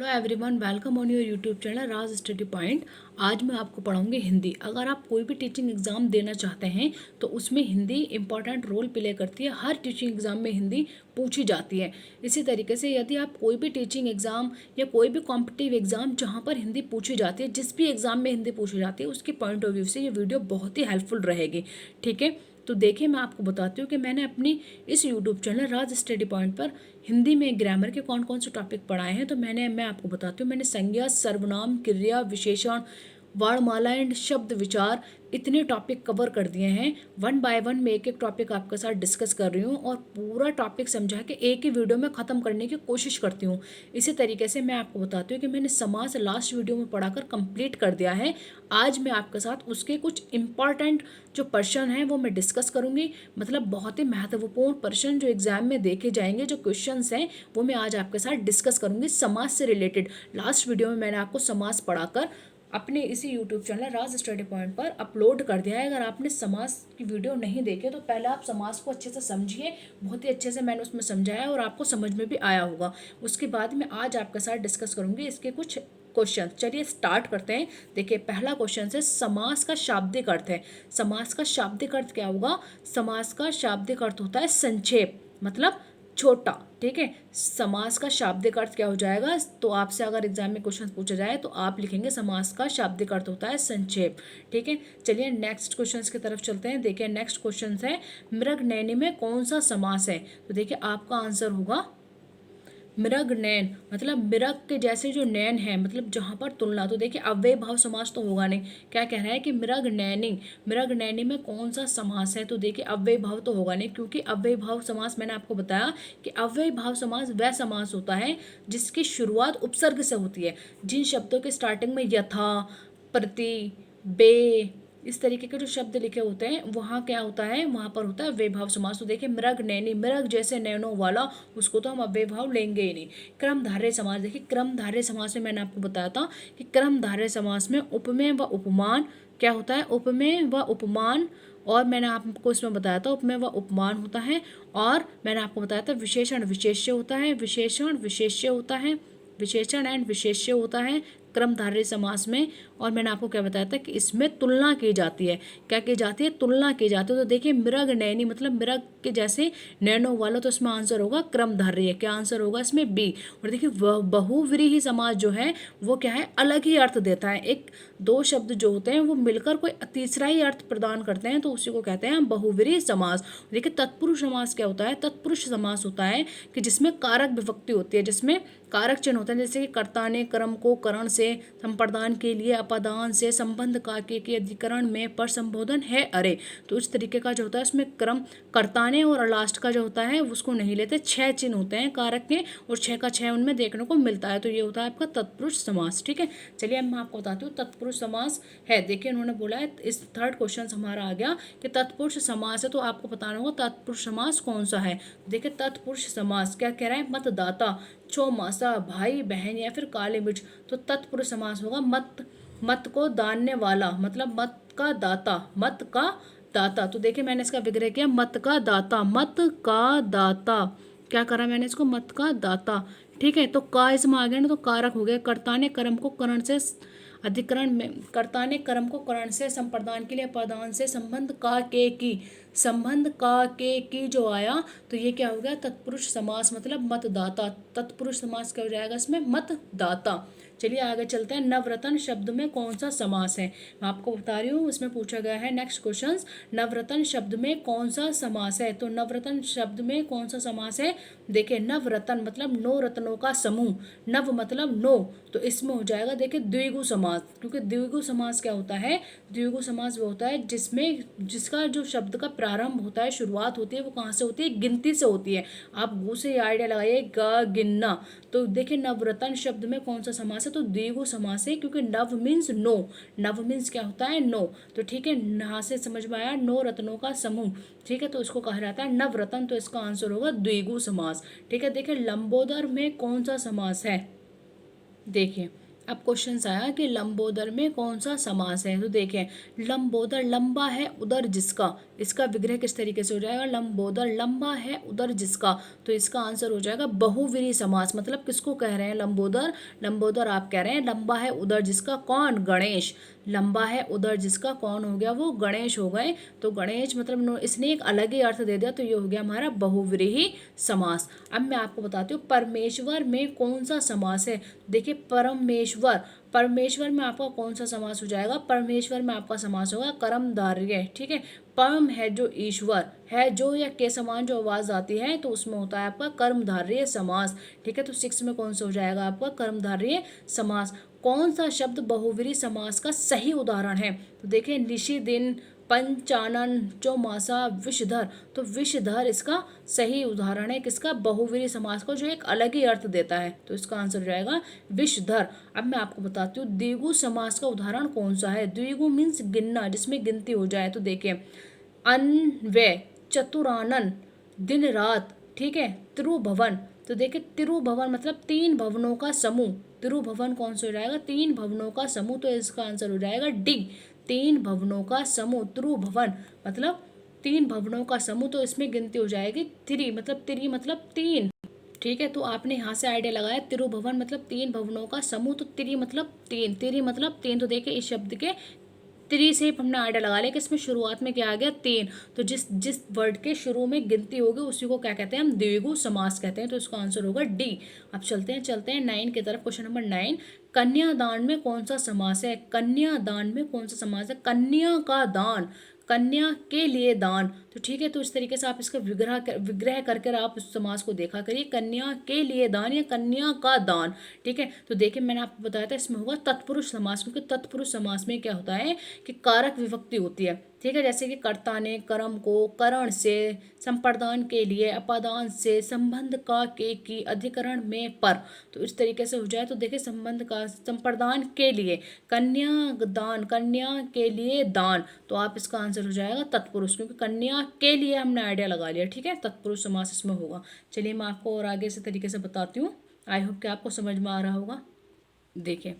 Hello everyone, welcome on your YouTube channel Raj study point. आज मैं आपको पढ़ाऊंगी हिंदी। अगर आप कोई भी टीचिंग एग्जाम देना चाहते हैं तो उसमें हिंदी इंपॉर्टेंट रोल प्ले करती है। हर टीचिंग एग्जाम में हिंदी पूछी जाती है। इसी तरीके से यदि आप कोई भी टीचिंग एग्जाम या कोई भी कॉम्पिटिटिव एग्जाम जहाँ पर हिंदी पूछी जाती है, जिस भी एग्जाम में हिंदी पूछी जाती है, उसके पॉइंट ऑफ व्यू से ये वीडियो बहुत ही हेल्पफुल रहेगी। ठीक है, तो देखिए मैं आपको बताती हूँ कि मैंने अपनी इस यूट्यूब चैनल राज स्टडी पॉइंट पर हिंदी में ग्रामर के कौन कौन से टॉपिक पढ़ाए हैं। तो मैं आपको बताती हूँ, मैंने संज्ञा, सर्वनाम, क्रिया, विशेषण, वर्णमाला एंड शब्द विचार इतने टॉपिक कवर कर दिए हैं। वन बाय वन मैं एक एक टॉपिक आपके साथ डिस्कस कर रही हूँ और पूरा टॉपिक समझा के एक ही वीडियो में ख़त्म करने की कोशिश करती हूँ। इसी तरीके से मैं आपको बताती हूँ कि मैंने समास लास्ट वीडियो में पढ़ाकर कंप्लीट कर दिया है। आज मैं आपके साथ उसके कुछ इंपॉर्टेंट जो पर्सन हैं वो मैं डिस्कस करूँगी। मतलब बहुत ही महत्वपूर्ण पर्सन जो एग्जाम में देखे जाएंगे, जो क्वेश्चंस हैं वो मैं आज आपके साथ डिस्कस करूँगी समास से रिलेटेड। लास्ट वीडियो में मैंने आपको समास पढ़ाकर अपने इसी यूट्यूब चैनल राज स्टडी पॉइंट पर अपलोड कर दिया है। अगर आपने समास की वीडियो नहीं देखे तो पहले आप समास को अच्छे से समझिए। बहुत ही अच्छे से मैंने उसमें समझाया और आपको समझ में भी आया होगा। उसके बाद में आज आपके साथ डिस्कस करूंगी इसके कुछ क्वेश्चन। चलिए स्टार्ट करते हैं। देखिए पहला क्वेश्चन है समास का शाब्दिक अर्थ है। समास का शाब्दिक अर्थ क्या होगा? समास का शाब्दिक अर्थ होता है संक्षेप, मतलब छोटा। ठीक है, समास का शाब्दिक अर्थ क्या हो जाएगा? तो आपसे अगर एग्जाम में क्वेश्चन पूछा जाए तो आप लिखेंगे समास का शाब्दिक अर्थ होता है संक्षेप। ठीक है, चलिए नेक्स्ट क्वेश्चन की तरफ चलते हैं। देखिए नेक्स्ट क्वेश्चन है मृग नैनी में कौन सा समास है? तो देखिए आपका आंसर होगा मृग नैन। मतलब मृग के जैसे जो नैन है, मतलब जहाँ पर तुलना। तो देखिए अव्यय भाव समास तो होगा नहीं। क्या कह रहा है कि मृग नैनी, मृग नैनी में कौन सा समास है? तो देखिए अव्यय भाव तो होगा नहीं, क्योंकि अव्यय भाव समास मैंने आपको बताया कि अव्यय भाव समास वह समास होता है जिसकी शुरुआत उपसर्ग से होती है। जिन शब्दों के स्टार्टिंग में यथा, प्रति, बे इस तरीके के जो शब्द लिखे होते हैं वहाँ क्या होता है? वहाँ पर होता है अव्ययभाव समास। तो देखिए मृग नैनी, मृग जैसे नैनों वाला, उसको तो हम अव्ययभाव लेंगे ही नहीं। क्रमधारय समास, देखिए क्रमधारय समास में मैंने आपको बताया था कि क्रमधारय समास में उपमेय व उपमान क्या होता है? उपमेय व उपमान। और मैंने आपको इसमें बताया था उपमेय व उपमान होता है। और मैंने आपको बताया था विशेषण विशेष्य होता है, विशेषण विशेष्य होता है, विशेषण एंड विशेष्य होता है क्रमधारय समास में। और मैंने आपको क्या बताया था कि इसमें तुलना की जाती है। क्या की जाती है? तुलना की जाती है। तो देखिए मृग नैनी मतलब मृग के जैसे नैनो वाला, तो इसमें आंसर होगा क्रमधारय। क्या आंसर होगा इसमें? बी। और देखिए बहुव्रीहि समास जो है वो क्या है? अलग ही अर्थ देता है। एक दो शब्द जो होते हैं वो मिलकर कोई तीसरा ही अर्थ प्रदान करते हैं, तो उसी को कहते हैं बहुव्रीहि समास। देखिए तत्पुरुष समास क्या होता है? तत्पुरुष समास होता है कि जिसमें कारक विभक्ति होती है, जिसमें कारक चिन्ह होते हैं। जैसे कि कर्ता ने कर्म को करण से, संप्रदान के लिए अपादान से, संबंध का के अधिकरण में पर संबोधन है अरे। तो इस तरीके का जो होता है उसमें क्रम कर्ता ने और लास्ट का जो होता है उसको नहीं लेते। 6 चिन्ह होते हैं कारक के और 6 का 6 उनमें देखने को मिलता है। तो ये होता है आपका तत्पुरुष समास। ठीक है, चलिए अब मैं आपको बताती हूँ तत्पुरुष समास है। देखिए उन्होंने बोला है, इस थर्ड क्वेश्चन हमारा आ गया कि तत्पुरुष समास है, तो आपको बताना होगा तत्पुरुष समास कौन सा है। देखिए तत्पुरुष समास क्या कह रहा है? मतदाता, चौमासा, भाई बहन या फिर काली मिर्च। तो तत्पुरुष समास होगा मत, मत को दानने वाला, मतलब मत का दाता, मत का दाता। तो देखिए मैंने इसका विग्रह किया, मत का दाता, मत का दाता। क्या करा मैंने इसको? मत का दाता। ठीक है, तो का इसमें आ गया ना, तो कारक हो गया। कर्ता ने कर्म को करण से अधिकरण में, कर्ता ने कर्म को करण से, संप्रदान के लिए प्रदान से, संबंध का के की, संबंध का के की जो आया तो ये क्या हो गया? तत्पुरुष समास, मतलब मतदाता। तत्पुरुष समास क्या हो जाएगा इसमें? मतदाता। चलिए आगे चलते हैं। नवरत्न शब्द में कौन सा समास है? मैं आपको बता रही हूँ, इसमें पूछा गया है नेक्स्ट क्वेश्चन, नवरत्न शब्द में कौन सा समास है? तो नवरत्न शब्द में कौन सा समास है? देखिए नवरत्न मतलब 9 रत्नों का समूह, नव मतलब 9, तो इसमें हो जाएगा देखिए द्विगु समास। क्योंकि द्विगु समास क्या होता है? द्विगु समास वो होता है जिसमें जिसका जो शब्द का प्रारंभ होता है, शुरुआत होती है, वो कहाँ से होती है? गिनती से होती है। आप गु से आइडिया लगाइए, ग गिनना। तो देखिए नवरत्न शब्द में कौन सा समास है? तो द्विगु समास है, क्योंकि नव मीन्स 9, नव मीन्स क्या होता है? 9। तो ठीक है, यहाँ से समझ में आया 9 रत्नों का समूह। ठीक है, तो इसको कहा जाता है नवरत्न। तो इसका आंसर होगा द्विगु समास। ठीक है, देखिए लंबोदर में कौन सा समास है? देखिए अब क्वेश्चन आया कि लंबोदर में कौन सा समास है। तो देखें, लंबोदर लंबा है उदर जिसका, इसका विग्रह किस तरीके से हो जाएगा, लंबोदर लंबा है उदर जिसका। तो इसका आंसर हो जाएगा बहुव्रीहि समास। मतलब किसको कह रहे हैं लंबोदर, लंबोदर आप कह रहे हैं लंबा है उदर जिसका, कौन, गणेश। लंबा है उदर जिसका कौन हो गया, वो गणेश हो गए। तो गणेश मतलब इसने एक अलग ही अर्थ दे दिया, तो ये हो गया हमारा बहुव्रीहि समास। अब मैं आपको बताती हूँ परमेश्वर में कौन सा समास है। देखिए परमेश्वर, परमेश्वर में आपका कौन सा समास हो जाएगा, परमेश्वर में आपका समास होगा कर्मधारय। ठीक है, परम है जो ईश्वर है, जो या के समान जो आवाज आती है तो उसमें होता है आपका कर्मधारय समास। ठीक है, तो 6 में कौन सा हो जाएगा आपका कर्मधारय समास। कौन सा शब्द बहुव्रीहि समास का सही उदाहरण है। तो देखिए निशि दिन, पंचानन, चौमासा, विषधर। तो विषधर इसका सही उदाहरण है किसका, बहुव्रीहि समास को, जो एक अलग ही अर्थ देता है। तो इसका आंसर हो जाएगा विषधर। अब मैं आपको बताती हूँ द्विगु समास का उदाहरण कौन सा है। द्विगु मीन्स गिनना, जिसमें गिनती हो जाए। तो देखिए अन्वय, चतुरानन, दिन रात। ठीक है, त्रिभुवन। तो देखिए त्रिभुवन मतलब 3 भवनों का समूह। त्रिभुवन कौन सा हो जाएगा, 3 भवनों का समूह। तो इसका आंसर हो जाएगा डी, 3 भवनों का समूह। त्रिभुवन मतलब 3 भवनों का समूह। तो इसमें गिनती हो जाएगी 3, मतलब 3 मतलब 3। ठीक है, तो आपने यहाँ से आइडिया लगाया त्रिभुवन मतलब 3 भवनों का समूह। तो 3 मतलब 3, 3 मतलब 3। तो देखिए इस शब्द के 3 से हमने आइडिया लगा लिया कि इसमें शुरुआत में क्या आ गया, 3। तो जिस जिस वर्ड के शुरू में गिनती होगी उसी को क्या कहते हैं, हम द्विगु समास कहते हैं। तो इसका आंसर होगा डी। अब चलते हैं 9 की तरफ। क्वेश्चन नंबर 9, कन्यादान में कौन सा समास है। कन्यादान में कौन सा समास है, कन्या का दान, कन्या के लिए दान। तो ठीक है, तो इस तरीके से आप इसका विग्रह करके आप उस समास को देखा करिए, कन्या के लिए दान या कन्या का दान। ठीक है, तो देखिए मैंने आपको बताया था इसमें होगा तत्पुरुष समास, क्योंकि तत्पुरुष समास में क्या होता है कि कारक विभक्ति होती है। ठीक है, जैसे कि कर्ता ने कर्म को, करण से, संप्रदान के लिए, अपादान से, संबंध का के की, अधिकरण में पर। तो इस तरीके से हो जाए तो देखिए संबंध का, संप्रदान के लिए, कन्या दान, कन्या के लिए दान। तो आप इसका आंसर हो जाएगा तत्पुरुष, क्योंकि कन्या के लिए हमने आइडिया लगा लिया। ठीक है, तत्पुरुष समास इसमें होगा। चलिए मैं आपको और आगे से तरीके से बताती हूँ। आई होप कि आपको समझ में आ रहा होगा। देखिए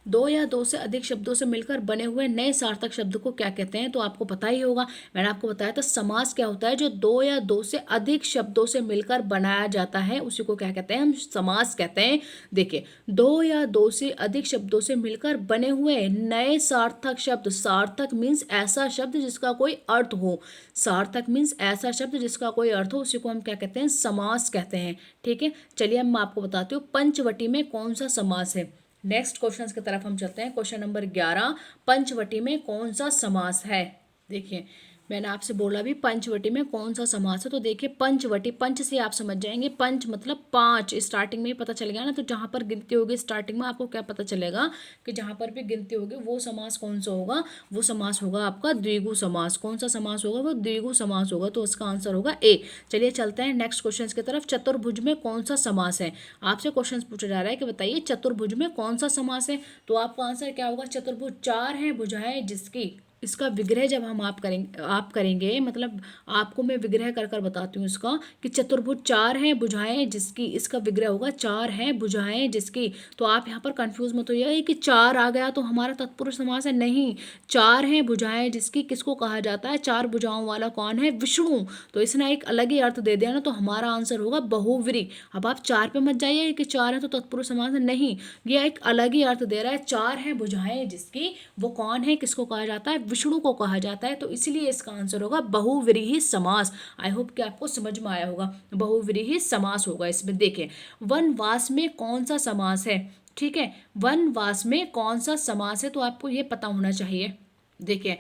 2 या 2 से अधिक शब्दों से मिलकर बने हुए नए सार्थक शब्द को क्या कहते हैं। तो आपको पता ही होगा, मैंने आपको बताया था समास क्या होता है, जो 2 या 2 से अधिक शब्दों से मिलकर बनाया जाता है उसी को क्या कहते हैं, हम समास कहते हैं। देखिए 2 या 2 से अधिक शब्दों से मिलकर बने हुए नए सार्थक शब्द। सार्थक मीन्स ऐसा शब्द जिसका कोई अर्थ हो, सार्थक मीन्स ऐसा शब्द जिसका कोई अर्थ हो, उसी को हम क्या कहते हैं, समास कहते हैं। ठीक है, चलिए अब मैं आपको बताती हूँ पंचवटी में कौन सा समास है। नेक्स्ट क्वेश्चन की तरफ हम चलते हैं। क्वेश्चन नंबर 11, पंचवटी में कौन सा समास है। देखिए मैंने आपसे बोला भी पंचवटी में कौन सा समास है। तो देखिए पंचवटी, पंच से आप समझ जाएंगे, पंच मतलब 5। स्टार्टिंग में ही पता चल गया ना। तो जहाँ पर गिनती होगी स्टार्टिंग में आपको क्या पता चलेगा कि जहाँ पर भी गिनती होगी वो समास कौन सा होगा, वो समास होगा आपका द्विगु समास। कौन सा समास होगा, वो द्विगु समास होगा। तो उसका आंसर होगा ए। चलिए चलते हैं नेक्स्ट क्वेश्चन की तरफ। चतुर्भुज में कौन सा समास है। आपसे क्वेश्चन पूछा जा रहा है कि बताइए चतुर्भुज में कौन सा समास है। तो आपका आंसर क्या होगा, चतुर्भुज 4 हैं भुजाएं जिसकी। इसका विग्रह जब हम आप करेंगे, मतलब आपको मैं विग्रह कर कर बताती हूँ इसका, कि चतुर्भुज 4 हैं भुजाएं जिसकी। इसका विग्रह होगा 4 हैं भुजाएं जिसकी। तो आप यहाँ पर कंफ्यूज मत होइए कि 4 आ गया तो हमारा तत्पुरुष समास है, नहीं। 4 हैं भुजाएं जिसकी किसको कहा जाता है, 4 भुजाओं वाला कौन है, विष्णु। तो इसने एक अलग ही अर्थ दे दिया ना, तो हमारा आंसर होगा बहुव्रीहि। अब आप 4 पे मत जाइए कि 4 है तो तत्पुरुष समास है, नहीं। ये एक अलग ही अर्थ दे रहा है। 4 हैं भुजाएं जिसकी, वो कौन है, किसको कहा जाता है, विष्णु को कहा जाता है। तो इसलिए इसका आंसर होगा बहुव्रीहि समास। आई होप कि आपको समझ में आया होगा, बहुव्रीहि समास होगा इसमें। देखिए वनवास में कौन सा समास है। ठीक है, वनवास में कौन सा समास है, तो आपको ये पता होना चाहिए। देखिए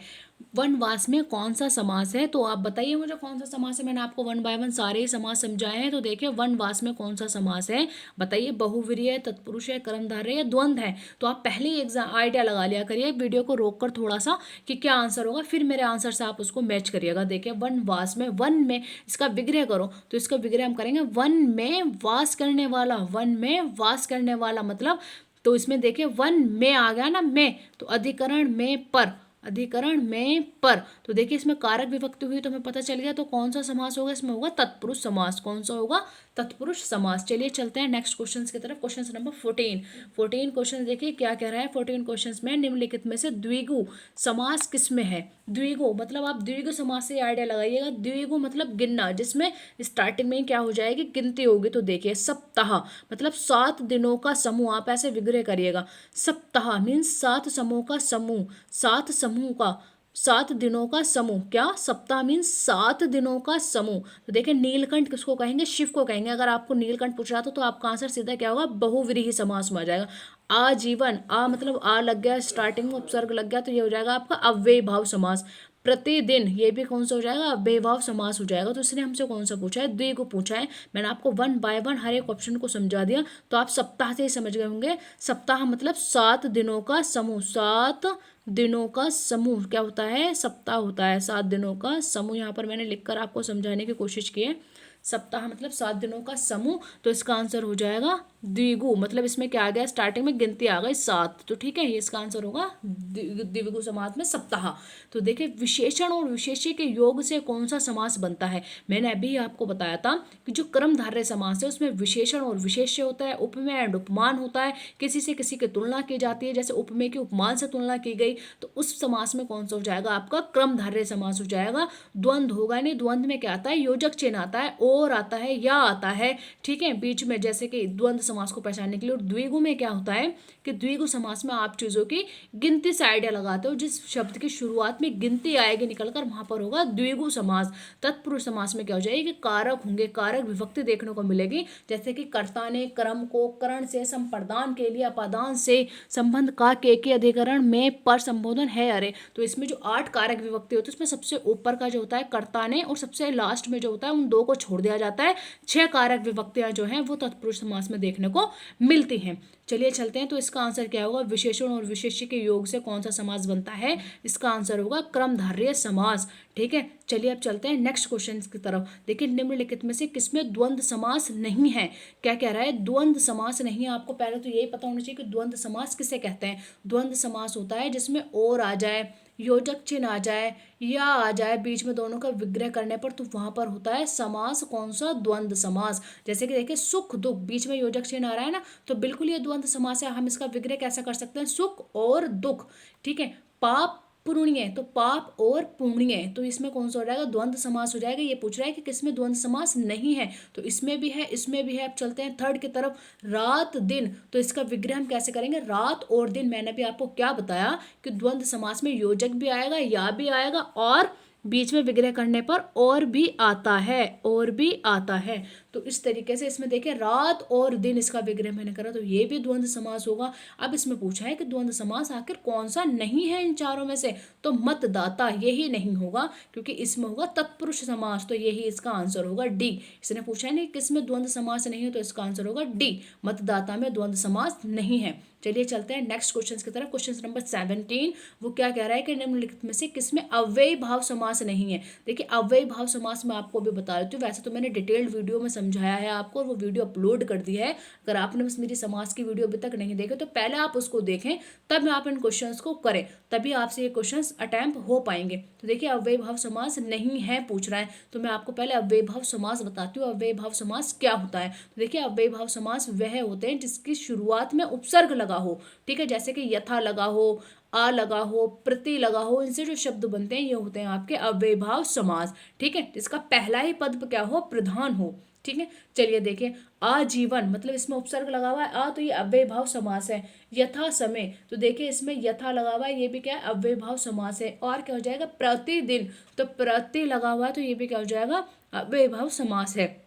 वनवास में कौन सा समास है, तो आप बताइए मुझे कौन सा समास है। मैंने आपको 1 बाय 1 सारे ही समास समझाए हैं। तो देखिए वनवास में कौन सा समास है, बताइए। बहुव्रीहि है, तत्पुरुष है, कर्मधारय है, द्वंद्व है। तो आप पहले ही एग्जाम आइडिया लगा लिया करिए, वीडियो को रोक कर थोड़ा सा कि क्या आंसर होगा, फिर मेरे आंसर से आप उसको मैच करिएगा। देखिए वनवास में, वन में, इसका विग्रह करो। तो इसका विग्रह हम करेंगे वन में वास करने वाला, वन में वास करने वाला मतलब। तो इसमें देखिए वन में आ गया ना, में, तो अधिकरण में पर, अधिकरण में पर। तो देखिए इसमें कारक विभक्ति हुई तो हमें पता चल गया। तो कौन सा समास होगा, इसमें होगा तत्पुरुष समास। कौन सा होगा, तत्पुरुष समास। चलिए चलते हैं नेक्स्ट क्वेश्चन की तरफ। क्वेश्चन नंबर 14 क्वेश्चन देखिए क्या कह रहा है। 14 क्वेश्चन में निम्नलिखित में से द्विगु समास किसमें है। द्विगु मतलब आप द्विगु समास से आइडिया लगाइएगा। द्विगु मतलब गिनना, जिसमें स्टार्टिंग में क्या हो जाएगी, गिनती होगी। तो देखिए सप्ताह मतलब 7 दिनों का समूह, आप ऐसे विग्रह करिएगा। सप्ताह मीन्स 7 समूह का समूह, 7 समूह का 7 दिनों का समूह। क्या, सप्ताह मीन्स 7 दिनों का समूह। तो देखिए नीलकंठ किसको कहेंगे, शिव को कहेंगे। अगर आपको नीलकंठ पूछ रहा था तो आपका आंसर सीधा क्या होगा, बहुव्रीहि समास में आ जाएगा। आजीवन, आ मतलब आ लग गया, स्टार्टिंग में उपसर्ग लग गया, तो ये हो जाएगा आपका अव्ययी भाव समास। प्रतिदिन, ये भी कौन सा हो जाएगा, अव्ययी भाव समास हो जाएगा। तो इसने हमसे कौन सा पूछा है, द्वि को पूछा है। मैंने आपको 1 बाय 1 हर एक ऑप्शन को समझा दिया, तो आप सप्ताह से ही समझ गए होंगे। सप्ताह मतलब 7 दिनों का समूह, 7 दिनों का समूह क्या होता है, सप्ताह होता है। 7 दिनों का समूह यहाँ पर मैंने लिखकर आपको समझाने की कोशिश की है। सप्ताह मतलब 7 दिनों का समूह। तो इसका आंसर हो जाएगा द्विगु, मतलब इसमें क्या आ गया, स्टार्टिंग में गिनती आ गई 7। तो ठीक है, ये इसका आंसर होगा द्विगु समास में सप्ताह। तो देखिए विशेषण और विशेष्य के योग से कौन सा समास बनता है। मैंने अभी आपको बताया था कि जो कर्मधारय समास है उसमें विशेषण और विशेष्य होता है, उपमेय एंड उपमान होता है। किसी से किसी की तुलना की जाती है, जैसे उपमेय की उपमान से तुलना की गई, तो उस समास में कौन सा हो जाएगा, आपका क्रमधारय समास हो जाएगा। द्वंद्व होगा नहीं, द्वंद्व में क्या आता है, योजक चिन्ह आता है, और आता है, या आता है। ठीक है, बीच में, जैसे कि द्वंद्व समास को पहचानने के लिए। और द्विगु में क्या होता है कि द्विगु समास में आप चीजों की गिनती से आइडिया लगाते हो, जिस शब्द की शुरुआत में गिनती आएगी निकलकर, वहां पर होगा द्विगु समास। तत्पुरुष समास में क्या हो जाएगी कि कारक होंगे, कारक विभक्ति देखने को मिलेगी, जैसे कि कर्ता ने क्रम को करण से संप्रदान के लिए अपादान से संबंध का के अधिकरण में पर संबोधन है। अरे तो इसमें जो 8 कारक विभक्ति होती है उसमें सबसे ऊपर का जो होता है कर्ता ने, और सबसे लास्ट में जो होता है उन 2 को छोड़ दिया जाता है। 6 कारक विभक्तियां जो हैं वो तत्पुरुष समास में देखने को मिलती हैं। चलिए चलते हैं, तो इसका आंसर क्या होगा, विशेषण और विशेष्य के योग से कौन सा समास बनता है। इसका आंसर होगा क्रमधारय समास। ठीक है, चलिए अब चलते हैं नेक्स्ट क्वेश्चन की तरफ। देखिए निम्नलिखित में से किसमें द्वंद्व समास नहीं है। क्या कह रहा है, द्वंद्व समास नहीं है। आपको पहले तो यही पता होना चाहिए कि द्वंद्व समास किसे कहते हैं। द्वंद्व समास होता है जिसमें और आ जाए, योजक चिन्ह आ जाए, या आ जाए बीच में, दोनों का विग्रह करने पर, तो वहां पर होता है समास कौन सा, द्वंद्व समास। जैसे कि देखिए सुख दुख, बीच में योजक चिन्ह आ रहा है ना, तो बिल्कुल ये द्वंद्व समास है। हम इसका विग्रह कैसा कर सकते हैं, सुख और दुख। ठीक है, पाप पुण्य, तो पाप और पुण्य, तो इसमें कौन सा हो जाएगा, द्वंद्व समास हो जाएगा। ये पूछ रहा है कि किसमें द्वंद्व समास नहीं है, तो इसमें भी है, इसमें भी है। अब चलते हैं थर्ड की तरफ, रात दिन, तो इसका विग्रह हम कैसे करेंगे, रात और दिन। मैंने भी आपको क्या बताया कि द्वंद्व समास में योजक भी आएगा, या भी आएगा, और बीच में विग्रह करने पर और भी आता है, और भी आता है। तो इस तरीके से इसमें देखिए रात और दिन, इसका विग्रह मैंने करा, तो ये भी द्वंद्व समास होगा। अब इसमें पूछा है कि द्वंद्व समास आखिर कौन सा नहीं है इन चारों में से, तो मतदाता यही नहीं होगा, क्योंकि इसमें होगा तत्पुरुष समास, तो यही इसका आंसर होगा डी। इसने पूछा है नहीं किसमें द्वंद्व समास नहीं है, तो इसका आंसर होगा डी, मतदाता में द्वंद्व समास नहीं है। चलिए चलते हैं नेक्स्ट क्वेश्चन की तरफ। क्वेश्चन नंबर 17, वो क्या कह रहा है कि निम्नलिखित में से किसमें अव्ययी भाव समास नहीं है। देखिए अव्ययी भाव समास में आपको भी बता देती हूँ, वैसे तो मैंने डिटेल्ड वीडियो में समझाया है आपको, और वो वीडियो अपलोड कर दी है। अगर आपने बस मेरी समास की वीडियो अभी तक नहीं देखे तो पहले आप उसको देखें, तब आप इन क्वेश्चंस को करें, तभी आपसे ये क्वेश्चंस अटेम्प्ट हो पाएंगे। तो देखिए अव्ययी भाव समास नहीं है पूछ रहा है, तो मैं आपको पहले अव्ययी भाव समास बताती हूँ। अव्ययी भाव समास क्या होता है, तो देखिए अव्ययी भाव समास वह होते हैं जिसकी शुरुआत में उपसर्ग लगा हो। ठीक है, जैसे कि यथा लगा हो, आ लगा हो, प्रति लगा हो, इनसे जो शब्द बनते हैं ये होते हैं आपके अव्ययी भाव समास। ठीक है, जिसका पहला ही पद क्या हो, प्रधान हो। ठीक है, चलिए देखिए आजीवन मतलब इसमें उपसर्ग लगा हुआ है आ, तो ये अव्ययी भाव समास है। यथा समय, तो देखिए इसमें यथा लगा हुआ है, ये भी क्या है, अव्ययी भाव समास है। और क्या हो जाएगा, प्रतिदिन, तो प्रति लगा हुआ है, तो ये भी क्या हो जाएगा, अव्ययी भाव समास है।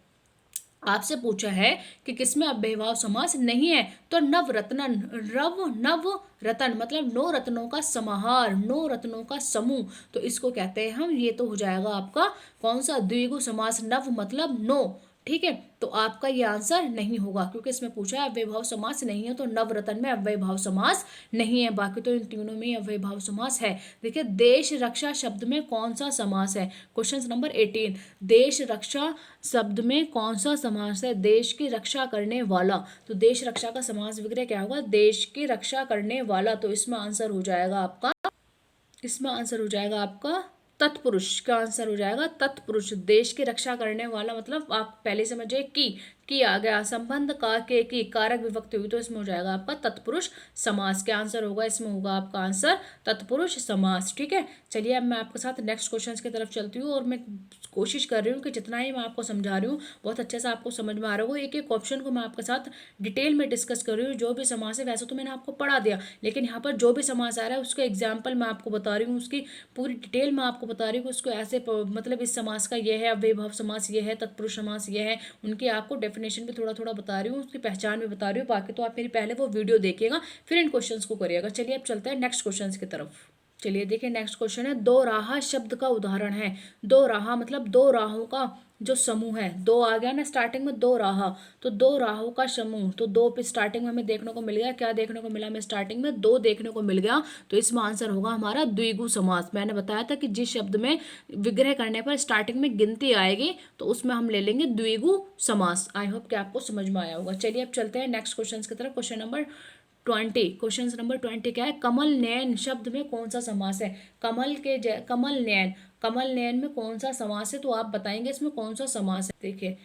आपसे पूछा है कि किसमें अव्ययी भाव समास नहीं है, तो नवरत्नन, नव रतन मतलब 9 रत्नों का समाहार, 9 रत्नों का समूह, तो इसको कहते हैं हम, ये तो हो जाएगा आपका कौन सा, द्विगु समास। नव मतलब 9। ठीक है, तो आपका ये आंसर नहीं होगा, क्योंकि इसमें पूछा है अव्ययी भाव समास नहीं है, तो नवरत्न में अव्ययी भाव समास नहीं है, बाकी तो इन तीनों में अव्ययी भाव समास है। देखिए देश रक्षा शब्द में कौन सा समास है, क्वेश्चन नंबर 18, देश रक्षा शब्द में कौन सा समास है, देश की रक्षा करने वाला, तो देश रक्षा का समास विग्रह क्या होगा, देश की रक्षा करने वाला, तो इसमें आंसर हो जाएगा आपका, इसमें आंसर हो जाएगा आपका तत्पुरुष का आंसर हो जाएगा तत्पुरुष। देश की रक्षा करने वाला मतलब आप पहले समझिए किया गया, संबंध का, के, की, कारक विभक्ति हुई तो इसमें हो जाएगा आपका तत्पुरुष समास। क्या आंसर होगा इसमें? होगा आपका आंसर तत्पुरुष समास। ठीक है, चलिए अब मैं आपके साथ नेक्स्ट क्वेश्चन की तरफ चलती हूँ और मैं कोशिश कर रही हूँ कि जितना ही मैं आपको समझा रही हूँ बहुत अच्छे से आपको समझ में आ रहा होगा। एक एक ऑप्शन को मैं आपके साथ डिटेल में डिस्कस कर रही हूँ। जो भी समास है वैसे तो मैंने आपको पढ़ा दिया, लेकिन यहाँ पर जो भी समास आ रहा है उसका एग्जाम्पल मैं आपको बता रही हूँ, उसकी पूरी डिटेल मैं आपको बता रही हूँ कि उसको ऐसे मतलब इस समास का ये है, अव्ययभाव समास ये है, तत्पुरुष समास ये है, उनकी आपको डेफिनेशन भी थोड़ा थोड़ा बता रही हूँ, उसकी पहचान भी बता रही हूँ। बाकी तो आप मेरी पहले वो वीडियो देखिएगा फिर इन क्वेश्चंस को करिएगा। चलिए अब चलते हैं नेक्स्ट क्वेश्चन की तरफ। चलिए देखिए नेक्स्ट क्वेश्चन है, दो राह शब्द का उदाहरण है। दो राह मतलब दो राहों का जो समूह है, दो आ गया ना स्टार्टिंग में, दो राह, तो दो राहों का समूह, तो दो पे स्टार्टिंग में हमें देखने को मिल गया, क्या देखने को मिला हमें स्टार्टिंग में? दो देखने को मिल गया, तो इसमें आंसर होगा हमारा द्विगु समास। मैंने बताया था कि जिस शब्द में विग्रह करने पर स्टार्टिंग में गिनती आएगी तो उसमें हम ले लेंगे द्विगु समास। आई होप कि आपको समझ में आया होगा। चलिए अब चलते हैं नेक्स्ट क्वेश्चन की तरफ। क्वेश्चन नंबर 20, क्वेश्चन नंबर 20 क्या है? कमल नयन शब्द में कौन सा समास है? कमल नयन, कमल नयन में कौन सा समास है? तो आप बताएंगे इसमें कौन सा समास है। देखिए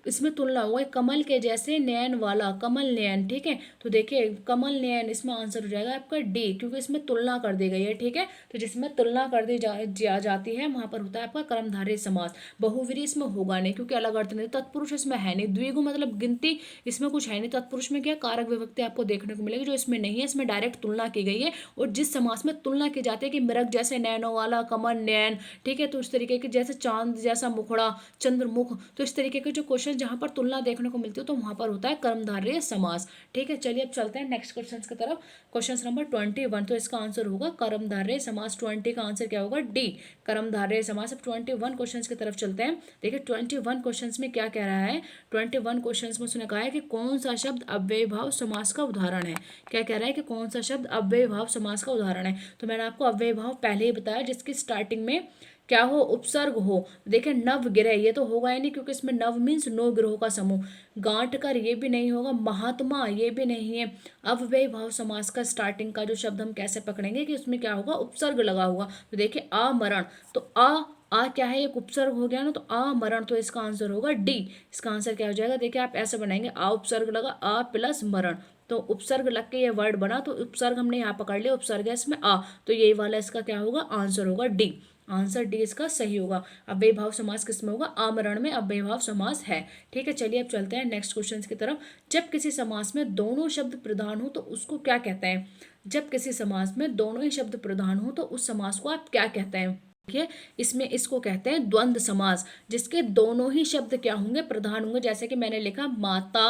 इसमें तुलना हुआ है, कमल के जैसे नयन वाला, कमल नयन। ठीक है, तो देखिए कमल नयन इसमें आंसर हो जाएगा आपका डी, क्योंकि इसमें तुलना कर दी गई है। ठीक है, तो जिसमें तुलना कर दी जाती है वहां पर होता है आपका कर्मधारय समास। बहुव्रीहि इसमें होगा नहीं क्योंकि अलग अर्थ नहीं, तत्पुरुष इसमें है नहीं, द्विगु मतलब गिनती इसमें कुछ है नहीं, तत्पुरुष में क्या कारक विभक्ति आपको देखने को मिलेगी जो इसमें नहीं है, इसमें डायरेक्ट तुलना की गई है। और जिस समास में तुलना की जाती है कि मृग जैसे नयनों वाला, कमल नयन, ठीक है, तो उस तरीके के जैसे चांद जैसा मुखड़ा, चंद्रमुख, तो इस तरीके के जो क्वेश्चन जहां पर तुलना देखने को मिलती है तो वहां पर होता है कर्मधारय समास। ठीक है, चलिए अब चलते हैं नेक्स्ट क्वेश्चन की तरफ। क्वेश्चन नंबर 21, तो इसका आंसर होगा कर्मधारय समास। 20 का आंसर क्या होगा? डी, कर्मधारय समास। अब 21 क्वेश्चन की तरफ चलते हैं। देखिए 21 क्वेश्चन में क्या कह रहा है? 21 क्वेश्चन में उसने कहा है कि कौन सा शब्द अव्ययभाव समास का उदाहरण है। क्या कह रहा है कि कौन सा शब्द अव्ययभाव समास का उदाहरण है? तो मैंने आपको अव्ययभाव पहले ही बताया, जिसकी स्टार्टिंग में क्या हो? उपसर्ग हो। देखिए नव गिरह, ये तो होगा ही नहीं क्योंकि इसमें नव मीन्स नौ गिरोह का समूह। गांठ कर, ये भी नहीं होगा। महात्मा, ये भी नहीं है। अव्ययी भाव समास का स्टार्टिंग का जो शब्द हम कैसे पकड़ेंगे कि उसमें क्या होगा? उपसर्ग लगा होगा। तो देखिए आमरण, तो आ क्या है? एक उपसर्ग हो गया ना, तो आमरण, तो इसका आंसर होगा डी। इसका आंसर क्या हो जाएगा? देखिए आप ऐसे बनाएंगे, आ उपसर्ग लगा, आ प्लस मरण, तो उपसर्ग लग के ये वर्ड बना, तो उपसर्ग हमने यहाँ पकड़ लिया, उपसर्ग है इसमें आ, तो यही वाला इसका क्या होगा? आंसर होगा डी। आंसर डी इसका सही होगा। अव्ययी भाव समास किसमें होगा? आमरण में अव्ययी भाव समास है। ठीक है, चलिए अब चलते हैं नेक्स्ट क्वेश्चन की तरफ। जब किसी समास में दोनों शब्द प्रधान हो तो उसको क्या कहते हैं? जब किसी समास में दोनों ही शब्द प्रधान हो तो उस समास को आप क्या कहते हैं? देखिए इसमें इसको कहते हैं द्वंद्व समास, जिसके दोनों ही शब्द क्या होंगे? प्रधान होंगे। जैसे कि मैंने लिखा माता,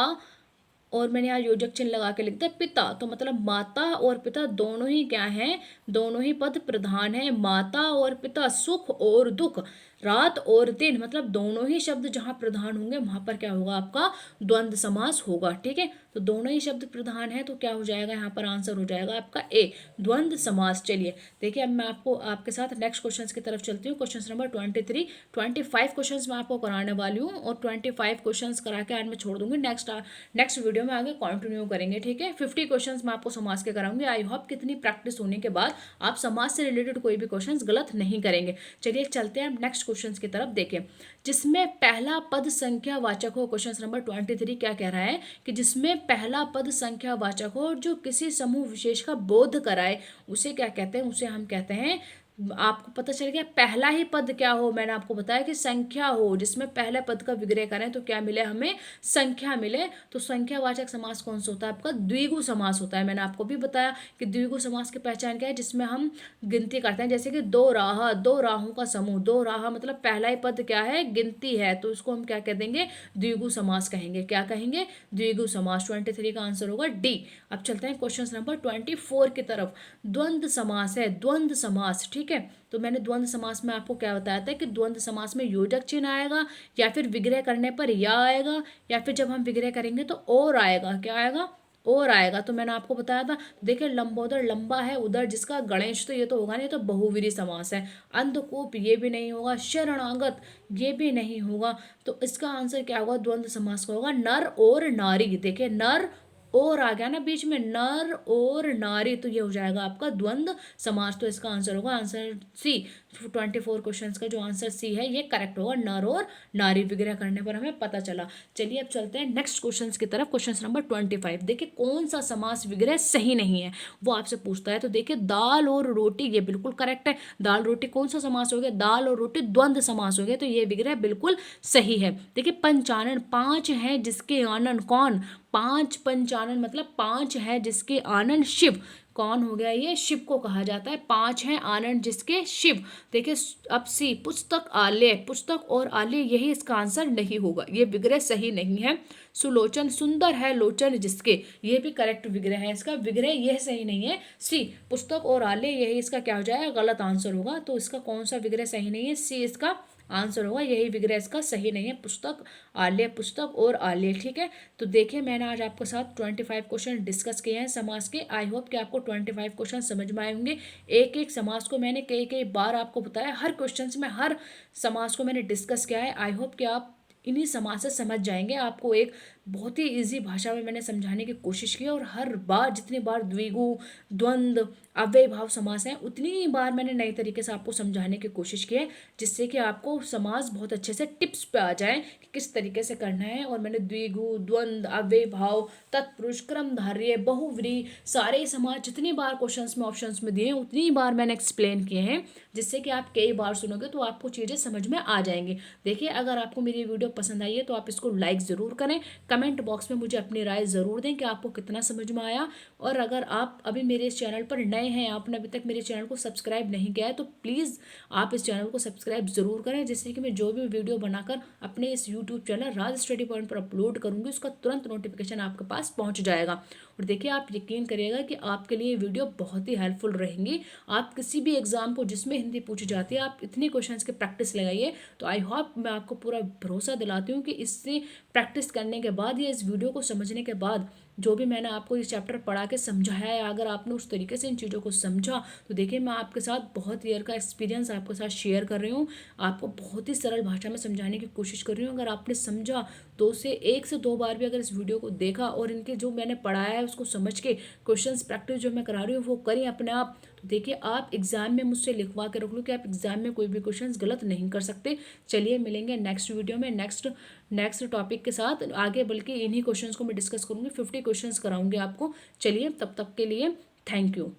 और मैंने यहाँ योजक चिन्ह लगा के लिख दिया पिता, तो मतलब माता और पिता दोनों ही क्या हैं? दोनों ही पद प्रधान है। माता और पिता, सुख और दुख, रात और दिन, मतलब दोनों ही शब्द जहां प्रधान होंगे वहां पर क्या होगा? आपका द्वंद्व समास होगा। ठीक है, तो दोनों ही शब्द प्रधान है तो क्या हो जाएगा? यहाँ पर आंसर हो जाएगा आपका ए, द्वंद्व समास। चलिए देखिए अब मैं आपको आपके साथ नेक्स्ट क्वेश्चन की तरफ चलती हूँ। क्वेश्चन नंबर 23, 25 क्वेश्चन मैं आपको कराने वाली हूँ और 25 क्वेश्चन करा के आज मैं छोड़ दूंगी। नेक्स्ट वीडियो में आगे कंटिन्यू करेंगे। ठीक है, 50 क्वेश्चंस मैं आपको समाज के कराऊंगी। आई होप कितनी प्रैक्टिस होने के बाद आप समाज से रिलेटेड कोई भी क्वेश्चंस गलत नहीं करेंगे। चलिए चलते हैं नेक्स्ट क्वेश्चंस की तरफ। देखें जिसमें पहला पद संख्या वाचक हो। क्वेश्चन नंबर 23 क्या कह रहा है कि जिसमें पहला पद संख्या वाचक हो और जो किसी समूह विशेष का बोध कराए उसे क्या कहते हैं? उसे हम कहते हैं, आपको पता चल गया पहला ही पद क्या हो? मैंने आपको बताया कि संख्या हो, जिसमें पहले पद का विग्रह करें तो क्या मिले हमें? संख्या मिले। तो संख्यावाचक समास कौन सा होता है? आपका द्विगु समास होता है। मैंने आपको भी बताया कि द्विगु समास की पहचान क्या है? जिसमें हम गिनती करते हैं, जैसे कि दो राह, दो राहों का समूह। दो राह मतलब पहला ही पद क्या है? गिनती है, तो उसको हम क्या कह देंगे? द्विगु समास कहेंगे। क्या कहेंगे? द्विगु समास। 23 का आंसर होगा डी। अब चलते हैं क्वेश्चन नंबर 24 की तरफ। द्वंद्व समास है, द्वंद्व समास। ठीक है, तो मैंने द्वंद्व समास में आपको क्या बताया था कि द्वंद्व समास में योजक चिन्ह आएगा, या फिर विग्रह करने पर या आएगा, या फिर जब हम विग्रह करेंगे तो और आएगा। क्या आएगा? और आएगा। तो मैंने आपको बताया था, देखिए लंबोदर, लंबा है उधर जिसका, गणेश, तो ये तो होगा नहीं, तो बहुवीरी समास है। अंधकूप, ये भी नहीं होगा। शरणागत, ये भी नहीं होगा। तो इसका आंसर क्या होगा? द्वंद्व समास का होगा नर और नारी। देखिए नर और आ गया ना बीच में, नर और नारी, तो ये हो जाएगा आपका द्वंद्व समास। तो इसका आंसर होगा आंसर सी, 24 क्वेश्चंस का जो आंसर सी है ये करेक्ट होगा, नर और नारी विग्रह करने पर हमें पता चला। चलिए अब चलते हैं नेक्स्ट क्वेश्चंस की तरफ। क्वेश्चन नंबर 25, देखिए कौन सा समास विग्रह सही नहीं है वो आपसे पूछता है। तो देखिए दाल और रोटी ये बिल्कुल करेक्ट है। दाल रोटी कौन सा समास हो गया, दाल और रोटी द्वंद्व समास हो गया, तो ये विग्रह बिल्कुल सही है। देखिए पंचानन, पांच है जिसके आनंद कौन, पांच पंचानन मतलब पांच है जिसके आनंद शिव, कौन हो गया ये, शिव को कहा जाता है। पांच है आनंद जिसके शिव। देखिए अब सी, पुस्तक आलय, पुस्तक और आलय यही इसका आंसर नहीं होगा, ये विग्रह सही नहीं है। सुलोचन, सुंदर है लोचन जिसके, ये भी करेक्ट विग्रह है, इसका विग्रह यह सही नहीं है। सी, पुस्तक और आलय यही इसका क्या हो जाएगा, गलत आंसर होगा। तो इसका कौन सा विग्रह सही नहीं है, सी इसका आंसर होगा, यही विग्रह इसका सही नहीं है, पुस्तक आलय, पुस्तक और आलय। ठीक है, तो देखिए मैंने आज आपके साथ 25 क्वेश्चन डिस्कस किए हैं समास के। आई होप कि आपको 25 क्वेश्चन समझ में आए होंगे। एक एक समास को मैंने कई कई बार आपको बताया, हर क्वेश्चन में हर समास को मैंने डिस्कस किया है। आई होप कि आप इन्हीं समास से समझ जाएंगे। आपको एक बहुत ही इजी भाषा में मैंने समझाने की कोशिश की, और हर बार जितनी बार द्विगु, द्वंद्व, अव्यय भाव समास है उतनी बार मैंने नए तरीके से आपको समझाने की कोशिश की है, जिससे कि आपको समास बहुत अच्छे से टिप्स पे आ जाए कि किस तरीके से करना है। और मैंने द्विगु, द्वंद्व, अव्यय भाव, तत्पुरुष, क्रमधारय, बहुव्रीहि, सारे समास जितनी बार क्वेश्चंस में ऑप्शंस में दिए हैं उतनी बार मैंने एक्सप्लेन किए हैं, जिससे कि आप कई बार सुनोगे तो आपको चीज़ें समझ में आ जाएंगी। देखिए अगर आपको मेरी वीडियो पसंद आई है तो आप इसको लाइक ज़रूर करें, कमेंट बॉक्स में मुझे अपनी राय ज़रूर दें कि आपको कितना समझ में आया। और अगर आप अभी मेरे इस चैनल पर नए हैं, आपने अभी तक मेरे चैनल को सब्सक्राइब नहीं किया है, तो प्लीज़ आप इस चैनल को सब्सक्राइब ज़रूर करें, जिससे कि मैं जो भी वीडियो बनाकर अपने इस यूट्यूब चैनल राज स्टडी पॉइंट पर अपलोड करूँगी उसका तुरंत नोटिफिकेशन आपके पास पहुँच जाएगा। और देखिए आप यकीन करिएगा कि आपके लिए वीडियो बहुत ही हेल्पफुल रहेंगी। आप किसी भी एग्जाम को जिसमें हिंदी पूछी जाती है, आप इतनी क्वेश्चंस की प्रैक्टिस लगाइए, तो आई होप मैं आपको पूरा भरोसा दिलाती हूँ कि इससे प्रैक्टिस करने के बाद या इस वीडियो को समझने के बाद जो भी मैंने आपको ये चैप्टर पढ़ा के समझाया है, अगर आपने उस तरीके से इन चीज़ों को समझा, तो देखिए मैं आपके साथ बहुत ईयर का एक्सपीरियंस आपके साथ शेयर कर रही हूँ, आपको बहुत ही सरल भाषा में समझाने की कोशिश कर रही हूँ। अगर आपने समझा, एक से दो बार भी अगर इस वीडियो को देखा और इनके जो मैंने पढ़ाया है उसको समझ के क्वेश्चंस प्रैक्टिस जो मैं करा रही हूँ वो करें अपने आप, तो देखिए आप एग्जाम में मुझसे लिखवा के रख लो कि आप एग्जाम में कोई भी क्वेश्चंस गलत नहीं कर सकते। चलिए मिलेंगे नेक्स्ट वीडियो में नेक्स्ट टॉपिक के साथ आगे, बल्कि इन्हीं क्वेश्चंस को मैं डिस्कस करूंगी, 50 क्वेश्चंस कराऊंगी आपको। चलिए तब तक के लिए थैंक यू।